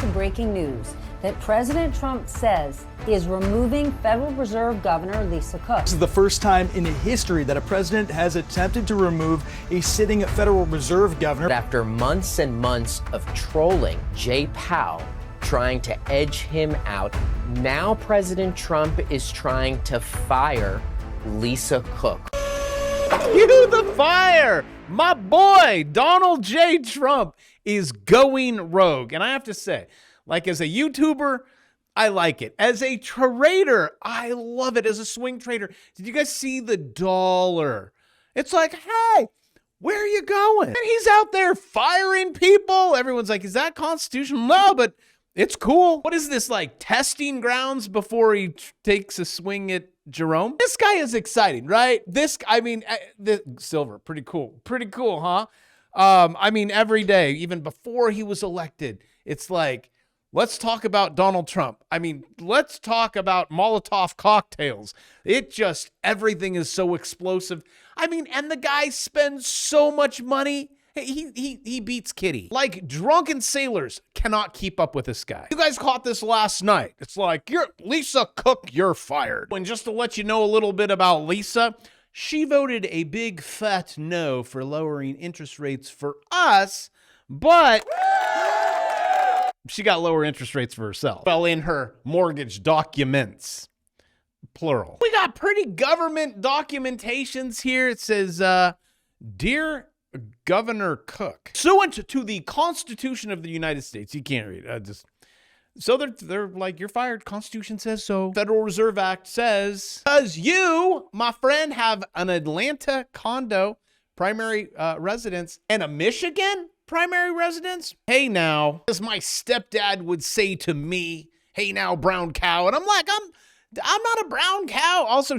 to breaking news that President Trump says is removing Federal Reserve Governor Lisa Cook. This is the first time in history that a president has attempted to remove a sitting Federal Reserve governor. After months and months of trolling Jay Powell, trying to edge him out, now President Trump is trying to fire Lisa Cook. You the fire! My boy, Donald J. Trump, is going rogue. And I have to say, like as a YouTuber, I like it. As a trader, I love it. As a swing trader, did you guys see the dollar? It's like, hey, where are you going? And he's out there firing people. Everyone's like, is that constitutional? No, but it's cool. What is this, like testing grounds before he takes a swing at Jerome? This guy is exciting, right? This Silver, pretty cool. Pretty cool, huh? I mean, every day, even before he was elected, it's like, let's talk about Donald Trump. I mean, let's talk about Molotov cocktails. Everything is so explosive. I mean, and the guy spends so much money. He beats Kitty. Like, drunken sailors cannot keep up with this guy. You guys caught this last night. It's like, Lisa Cook, you're fired. And just to let you know a little bit about Lisa, she voted a big fat no for lowering interest rates for us, but she got lower interest rates for herself. Well, in her mortgage documents, plural. We got pretty government documentations here. It says, Dear Governor Cook, pursuant to the Constitution of the United States. You can't read it. So they're like, you're fired. Constitution says so. Federal Reserve Act says, because you, my friend, have an Atlanta condo primary residence and a Michigan primary residence. Hey now, as my stepdad would say to me, hey now, brown cow. And I'm like, I'm not a brown cow. Also,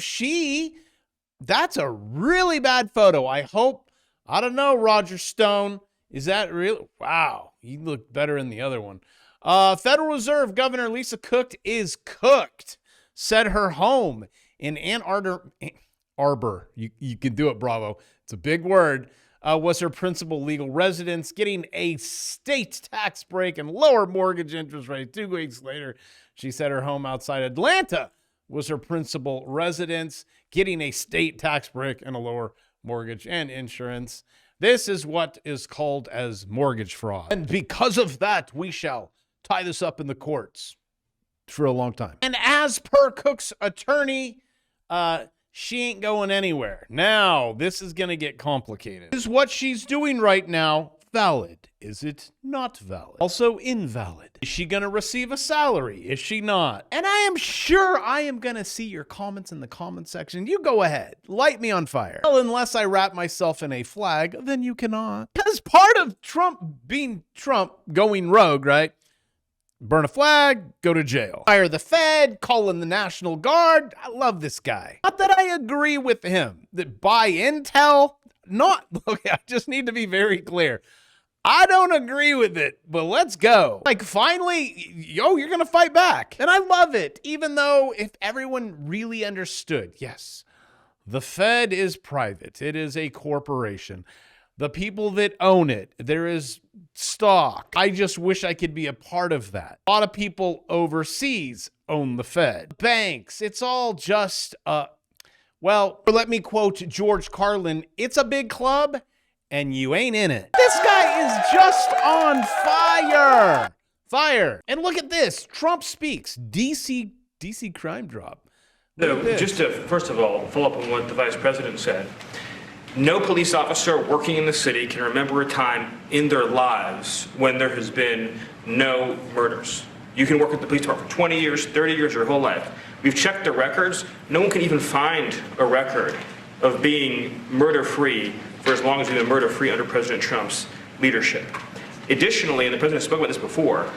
that's a really bad photo. I don't know, Roger Stone. Is that real? Wow, you look better in the other one. Federal Reserve Governor Lisa Cook is cooked. Said her home in Ann Arbor. You can do it, bravo. It's a big word. Was her principal legal residence, getting a state tax break and lower mortgage interest rate. 2 weeks later, she said her home outside Atlanta was her principal residence, getting a state tax break and a lower mortgage and insurance. This is what is called as mortgage fraud. And because of that, we shall tie this up in the courts for a long time. And as per Cook's attorney, she ain't going anywhere. Now, this is going to get complicated. Is what she's doing right now valid? Is it not valid? Also invalid. Is she going to receive a salary? Is she not? And I am sure I am going to see your comments in the comment section. You go ahead. Light me on fire. Well, unless I wrap myself in a flag, then you cannot. Because part of Trump being Trump going rogue, right? Burn a flag, go to jail. Fire the Fed, call in the National Guard. I love this guy. Not that I agree with him. That buy intel, okay, I just need to be very clear. I don't agree with it, but let's go. Like, finally, you're going to fight back. And I love it, even though if everyone really understood, yes, the Fed is private. It is a corporation. The people that own it, there is stock. I just wish I could be a part of that. A lot of people overseas own the Fed. Banks, it's all just, well, let me quote George Carlin, it's a big club and you ain't in it. This guy is just on fire. Fire. And look at this. Trump speaks. DC crime drop. So just to, first of all, follow up on what the vice president said. No police officer working in the city can remember a time in their lives when there has been no murders. You can work at the police department for 20 years, 30 years, your whole life. We've checked the records. No one can even find a record of being murder-free for as long as we've been murder-free under President Trump's leadership. Additionally, and the president spoke about this before,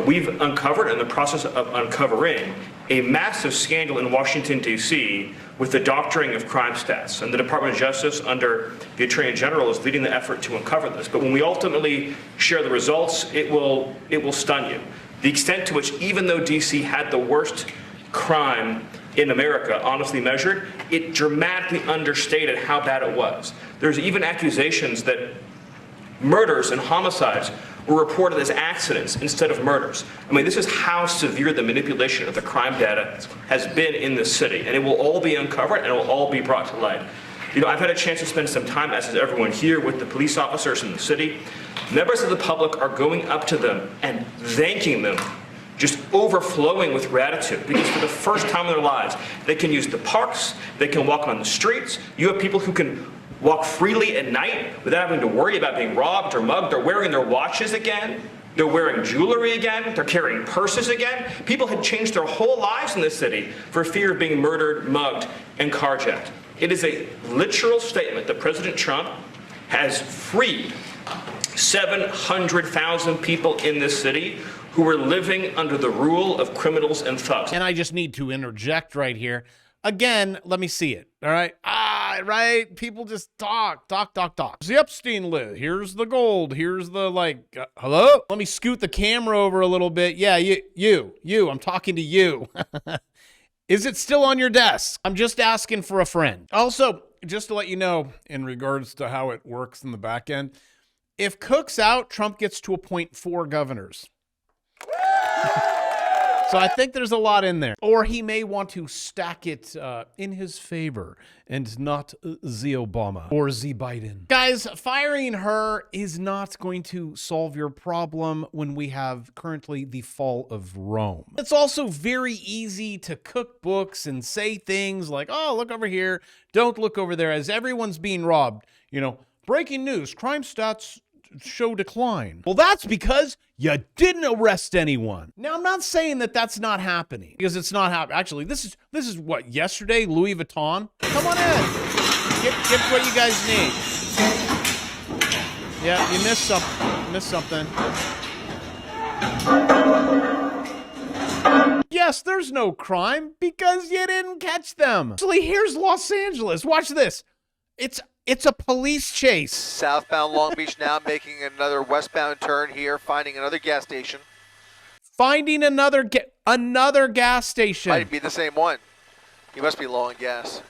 we've uncovered, in the process of uncovering, a massive scandal in Washington, D.C. with the doctoring of crime stats. And the Department of Justice, under the Attorney General, is leading the effort to uncover this. But when we ultimately share the results, it will stun you. The extent to which, even though D.C. had the worst crime in America, honestly measured, it dramatically understated how bad it was. There's even accusations that murders and homicides were reported as accidents instead of murders. I mean, this is how severe the manipulation of the crime data has been in this city, and it will all be uncovered and it will all be brought to light. You know, I've had a chance to spend some time, as has everyone here, with the police officers in the city. Members of the public are going up to them and thanking them, just overflowing with gratitude, because for the first time in their lives, they can use the parks, they can walk on the streets. You have people who can walk freely at night without having to worry about being robbed or mugged. They're wearing their watches again. They're wearing jewelry again. They're carrying purses again. People had changed their whole lives in this city for fear of being murdered, mugged, and carjacked. It is a literal statement that President Trump has freed 700,000 people in this city who were living under the rule of criminals and thugs. And I just need to interject right here. Again, let me see it. All right. Right. People just talk. The Epstein list. Here's the gold. Here's the hello? Let me scoot the camera over a little bit. Yeah, you. I'm talking to you. Is it still on your desk? I'm just asking for a friend. Also, just to let you know, in regards to how it works in the back end, if Cook's out, Trump gets to appoint 4 governors. So I think there's a lot in there. Or he may want to stack it in his favor and not the Obama or the Biden. Guys, firing her is not going to solve your problem when we have currently the fall of Rome. It's also very easy to cook books and say things like, oh, look over here, don't look over there, as everyone's being robbed. You know, breaking news, crime stats show decline. Well, that's because you didn't arrest anyone. Now, I'm not saying that that's not happening, because it's not happening. Actually, this is what, yesterday, Louis Vuitton? Come on in. Get what you guys need. Yeah, you missed something. Yes, there's no crime because you didn't catch them. Actually, here's Los Angeles. Watch this. It's a police chase. Southbound Long Beach now making another westbound turn here, finding another gas station. Finding another gas station. Might be the same one. He must be low on gas.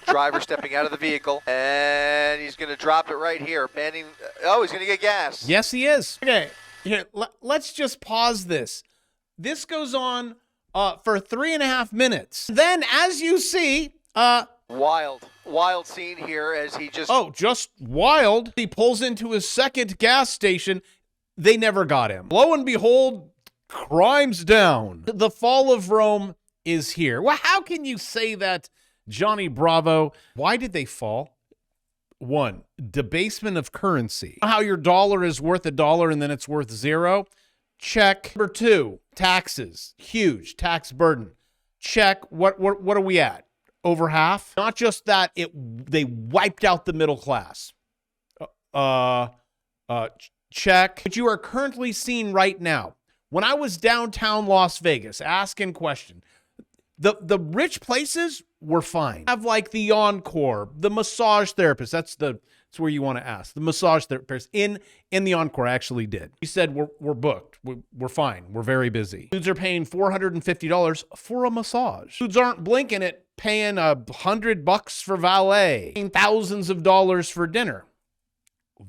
Driver stepping out of the vehicle, and he's going to drop it right here. He's going to get gas. Yes, he is. Okay, here, let's just pause this. This goes on for 3.5 minutes. Then, as you see, Wild scene here as he just... Oh, just wild. He pulls into his second gas station. They never got him. Lo and behold, crime's down. The fall of Rome is here. Well, how can you say that, Johnny Bravo? Why did they fall? 1, debasement of currency. How your dollar is worth $1 and then it's worth 0? Check. Number 2, taxes. Huge tax burden. Check. What are we at? Over half. Not just that, they wiped out the middle class. Check. What you are currently seeing right now. When I was downtown Las Vegas asking question, the rich places were fine. Have like the Encore, the massage therapist. That's where you want to ask. The massage therapist in the Encore actually did. He said we're booked. We're fine. We're very busy. Dudes are paying $450 for a massage. Dudes aren't blinking at paying $100 for valet, paying thousands of dollars for dinner.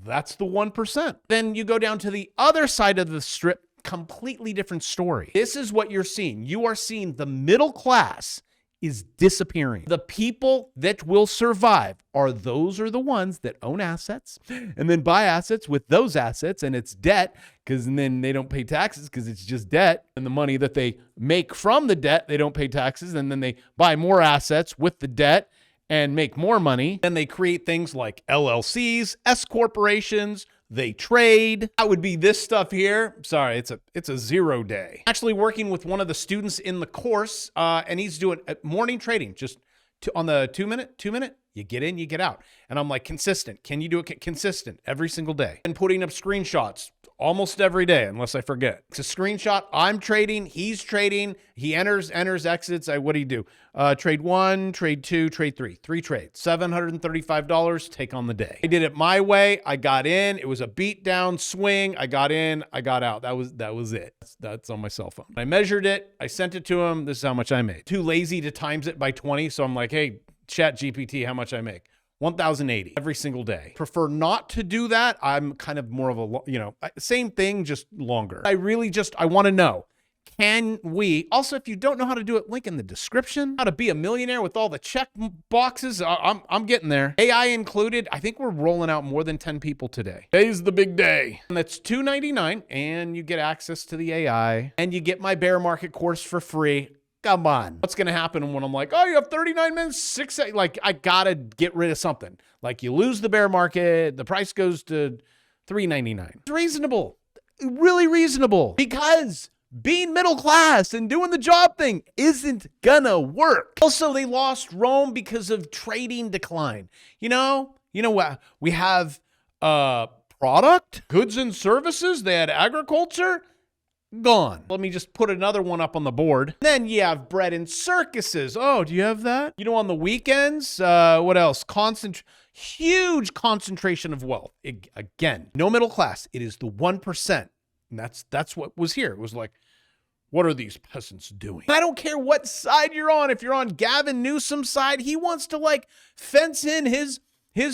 That's the 1%. Then you go down to the other side of the strip, completely different story. This is what you're seeing. You are seeing the middle class is disappearing. The people that will survive are the ones that own assets and then buy assets with those assets, and it's debt, because then they don't pay taxes because it's just debt, and the money that they make from the debt, they don't pay taxes, and then they buy more assets with the debt and make more money. Then they create things like LLCs, S corporations. They trade. That would be this stuff here. Sorry, it's a 0 day. Actually working with one of the students in the course, and he's doing morning trading, just on the 2 minute, you get in, you get out. And I'm like, consistent. Can you do it consistent every single day? And putting up screenshots almost every day, unless I forget. It's a screenshot. I'm trading. He's trading. He enters, exits. What do you do? Trade 1, trade 2, trade 3. 3 trades. $735. Take on the day. I did it my way. I got in. It was a beat down swing. I got in. I got out. That was it. That's on my cell phone. I measured it. I sent it to him. This is how much I made. Too lazy to times it by 20. So I'm like, hey, Chat GPT, how much I make. 1,080 every single day. Prefer not to do that. I'm kind of more of a, same thing, just longer. I want to know, can we, also, if you don't know how to do it, link in the description, how to be a millionaire with all the check boxes. I'm getting there. AI included. I think we're rolling out more than 10 people today. Today's the big day. And that's $2.99, and you get access to the AI, and you get my bear market course for free. Come on. What's going to happen when I'm like, oh, you have 39 minutes, like, I got to get rid of something. Like, you lose the bear market, the price goes to $3.99. It's reasonable. Really reasonable. Because being middle class and doing the job thing isn't gonna work. Also, they lost Rome because of trading decline. You know what? We have product, goods and services. They had agriculture. Gone. Let me just put another one up on the board. Then you have bread and circuses. Oh, do you have that? On the weekends, what else? Huge concentration of wealth. Again, no middle class. It is the 1%. And that's what was here. It was like, what are these peasants doing? I don't care what side you're on. If you're on Gavin Newsom's side, he wants to like fence in his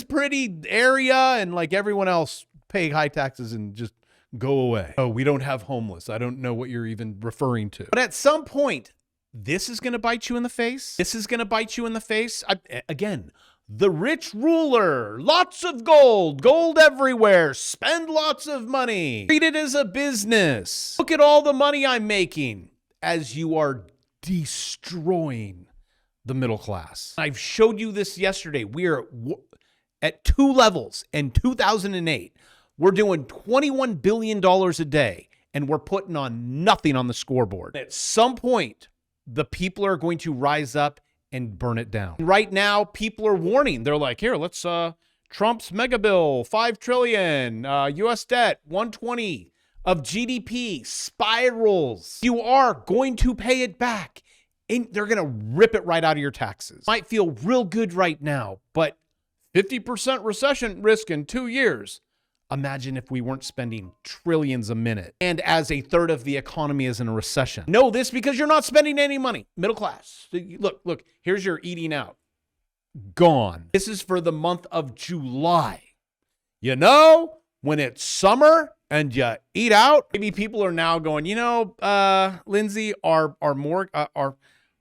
pretty area and like everyone else pay high taxes and just go away. Oh, we don't have homeless. I don't know what you're even referring to. But at some point, this is going to bite you in the face. This is going to bite you in the face. Again, the rich ruler, lots of gold everywhere, spend lots of money, treat it as a business. Look at all the money I'm making as you are destroying the middle class. I've showed you this yesterday. We are at 2 levels in 2008. We're doing $21 billion a day, and we're putting on nothing on the scoreboard. At some point, the people are going to rise up and burn it down. Right now, people are warning. They're like, here, let's, Trump's mega bill, $5 trillion, U.S. debt, 120 of GDP, spirals. You are going to pay it back, and they're going to rip it right out of your taxes. Might feel real good right now, but 50% recession risk in 2 years. Imagine if we weren't spending trillions a minute and as a third of the economy is in a recession. Know this because you're not spending any money. Middle class. Look, here's your eating out. Gone. This is for the month of July. When it's summer and you eat out, maybe people are now going, Lindsay, our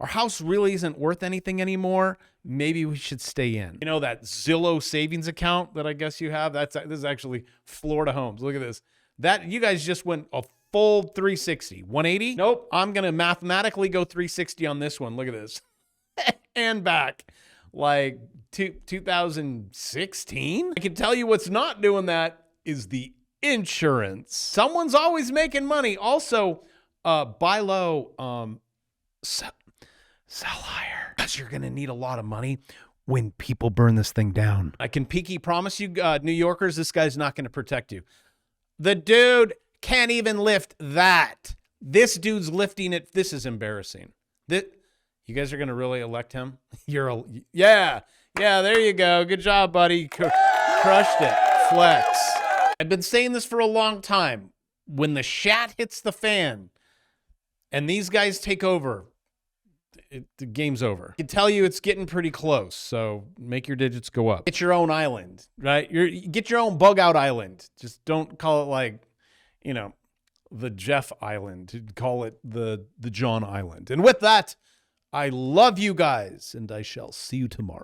house really isn't worth anything anymore. Maybe we should stay in. That Zillow savings account that I guess you have? This is actually Florida Homes. Look at this. That you guys just went a full 360. 180? Nope. I'm going to mathematically go 360 on this one. Look at this. And back. Like 2016? I can tell you what's not doing that is the insurance. Someone's always making money. Also, buy low, sell higher. Because you're going to need a lot of money when people burn this thing down. I can peaky promise you, New Yorkers, this guy's not going to protect you. The dude can't even lift that. This dude's lifting it. This is embarrassing. You guys are going to really elect him? Yeah, there you go. Good job, buddy. Crushed it. Flex. I've been saying this for a long time. When the shat hits the fan and these guys take over, the game's over. I can tell you it's getting pretty close, so make your digits go up. Get your own island, right? Get your own bug out island. Just don't call it like, the Jeff Island. Call it the John Island. And with that, I love you guys, and I shall see you tomorrow.